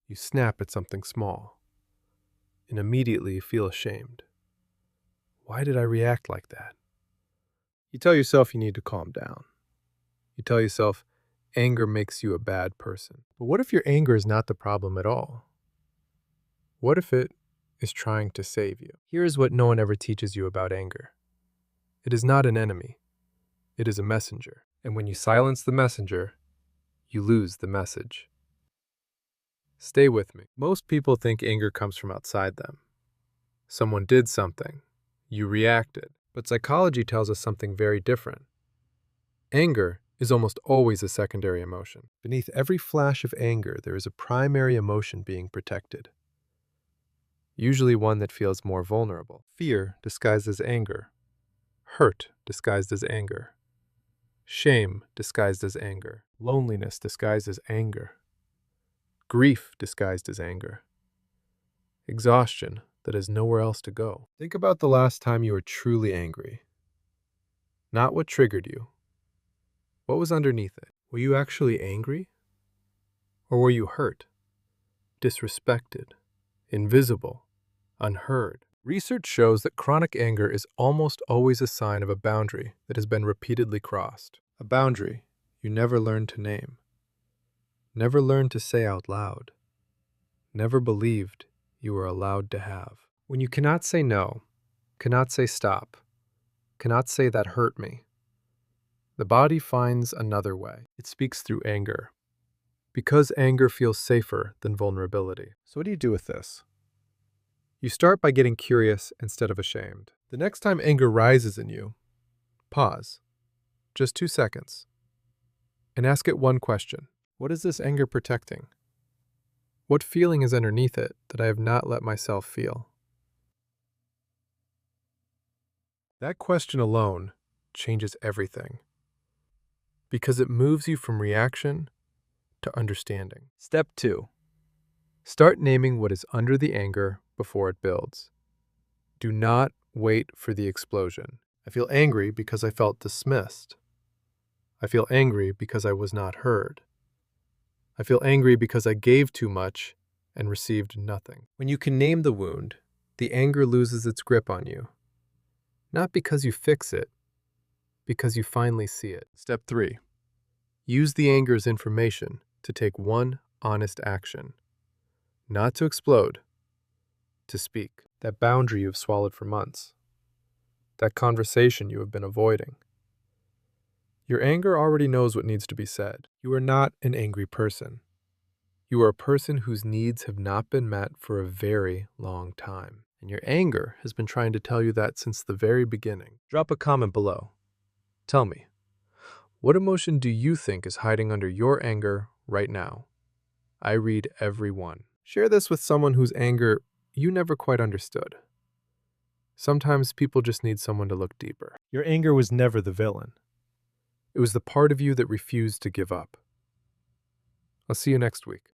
You snap at something small and immediately feel ashamed. Why did I react like that? You tell yourself you need to calm down. You tell yourself anger makes you a bad person. But what if your anger is not the problem at all? What if it is trying to save you? Here is what no one ever teaches you about anger. It is not an enemy. It is a messenger. And when you silence the messenger, you lose the message. Stay with me. Most people think anger comes from outside them. Someone did something. You reacted. But psychology tells us something very different. Anger is almost always a secondary emotion. Beneath every flash of anger, there is a primary emotion being protected. Usually one that feels more vulnerable. Fear disguised as anger. Hurt disguised as anger. Shame disguised as anger. Loneliness disguised as anger. Grief disguised as anger. Exhaustion that has nowhere else to go. Think about the last time you were truly angry. Not what triggered you. What was underneath it? Were you actually angry? Or were you hurt, disrespected, invisible, unheard? Research shows that chronic anger is almost always a sign of a boundary that has been repeatedly crossed. A boundary you never learned to name, never learned to say out loud, never believed you were allowed to have. When you cannot say no, cannot say stop, cannot say that hurt me, the body finds another way. It speaks through anger, because anger feels safer than vulnerability. So what do you do with this? You start by getting curious instead of ashamed. The next time anger rises in you, pause, just 2 seconds, and ask it one question. What is this anger protecting? What feeling is underneath it that I have not let myself feel? That question alone changes everything, because it moves you from reaction to understanding. Step 2. Start naming what is under the anger before it builds. Do not wait for the explosion. I feel angry because I felt dismissed. I feel angry because I was not heard. I feel angry because I gave too much and received nothing. When you can name the wound, the anger loses its grip on you. Not because you fix it, because you finally see it. Step 3. Use the anger as information to take one honest action. Not to explode, to speak. That boundary you have swallowed for months. That conversation you have been avoiding. Your anger already knows what needs to be said. You are not an angry person. You are a person whose needs have not been met for a very long time. And your anger has been trying to tell you that since the very beginning. Drop a comment below. Tell me, what emotion do you think is hiding under your anger right now? I read every one. Share this with someone whose anger you never quite understood. Sometimes people just need someone to look deeper. Your anger was never the villain. It was the part of you that refused to give up. I'll see you next week.